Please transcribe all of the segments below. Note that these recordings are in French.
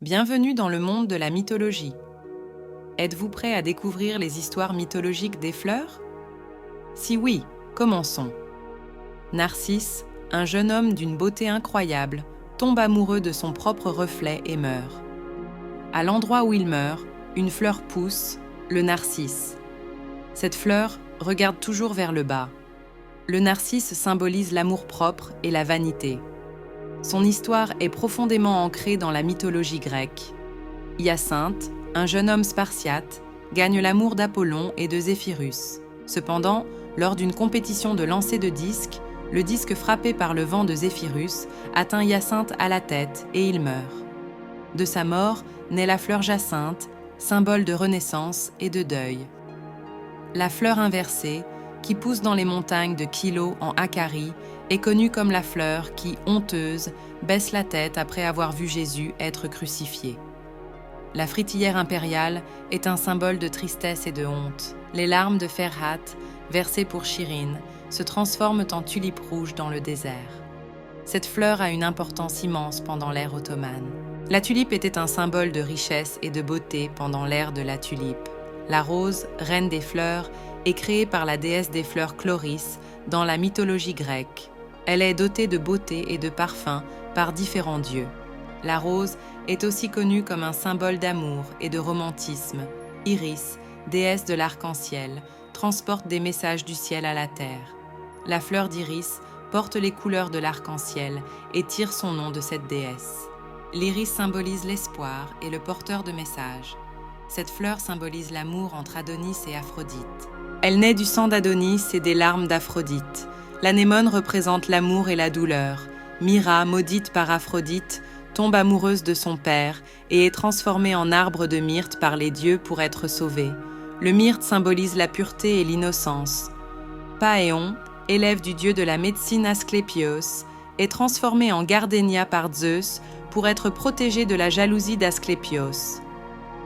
Bienvenue dans le monde de la mythologie. Êtes-vous prêt à découvrir les histoires mythologiques des fleurs? Si oui, commençons. Narcisse, un jeune homme d'une beauté incroyable, tombe amoureux de son propre reflet et meurt. À l'endroit où il meurt, une fleur pousse, le narcisse. Cette fleur regarde toujours vers le bas. Le narcisse symbolise l'amour-propre et la vanité. Son histoire est profondément ancrée dans la mythologie grecque. Hyacinthe, un jeune homme spartiate, gagne l'amour d'Apollon et de Zéphirus. Cependant, lors d'une compétition de lancer de disques, le disque frappé par le vent de Zéphirus atteint Hyacinthe à la tête et il meurt. De sa mort naît la fleur Jacinthe, symbole de renaissance et de deuil. La fleur inversée, qui pousse dans les montagnes de Kylo en Acharie, est connue comme la fleur qui, honteuse, baisse la tête après avoir vu Jésus être crucifié. La fritillère impériale est un symbole de tristesse et de honte. Les larmes de Ferhat, versées pour Chirine, se transforment en tulipes rouges dans le désert. Cette fleur a une importance immense pendant l'ère ottomane. La tulipe était un symbole de richesse et de beauté pendant l'ère de la tulipe. La rose, reine des fleurs, est créée par la déesse des fleurs Chloris dans la mythologie grecque. Elle est dotée de beauté et de parfum par différents dieux. La rose est aussi connue comme un symbole d'amour et de romantisme. Iris, déesse de l'arc-en-ciel, transporte des messages du ciel à la terre. La fleur d'iris porte les couleurs de l'arc-en-ciel et tire son nom de cette déesse. L'iris symbolise l'espoir et le porteur de messages. Cette fleur symbolise l'amour entre Adonis et Aphrodite. Elle naît du sang d'Adonis et des larmes d'Aphrodite. L'anémone représente l'amour et la douleur. Mira, maudite par Aphrodite, tombe amoureuse de son père et est transformée en arbre de myrte par les dieux pour être sauvée. Le myrte symbolise la pureté et l'innocence. Paéon, élève du dieu de la médecine Asclépios, est transformé en gardénia par Zeus pour être protégé de la jalousie d'Asclépios.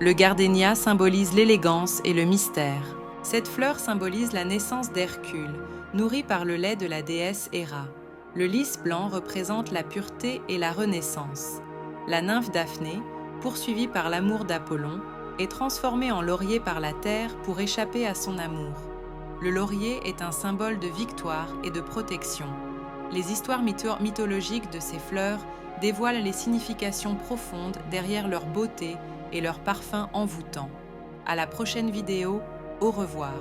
Le gardénia symbolise l'élégance et le mystère. Cette fleur symbolise la naissance d'Hercule, nourri par le lait de la déesse Héra. Le lys blanc représente la pureté et la renaissance. La nymphe Daphné, poursuivie par l'amour d'Apollon, est transformée en laurier par la terre pour échapper à son amour. Le laurier est un symbole de victoire et de protection. Les histoires mythologiques de ces fleurs dévoilent les significations profondes derrière leur beauté et leur parfum envoûtant. À la prochaine vidéo, au revoir.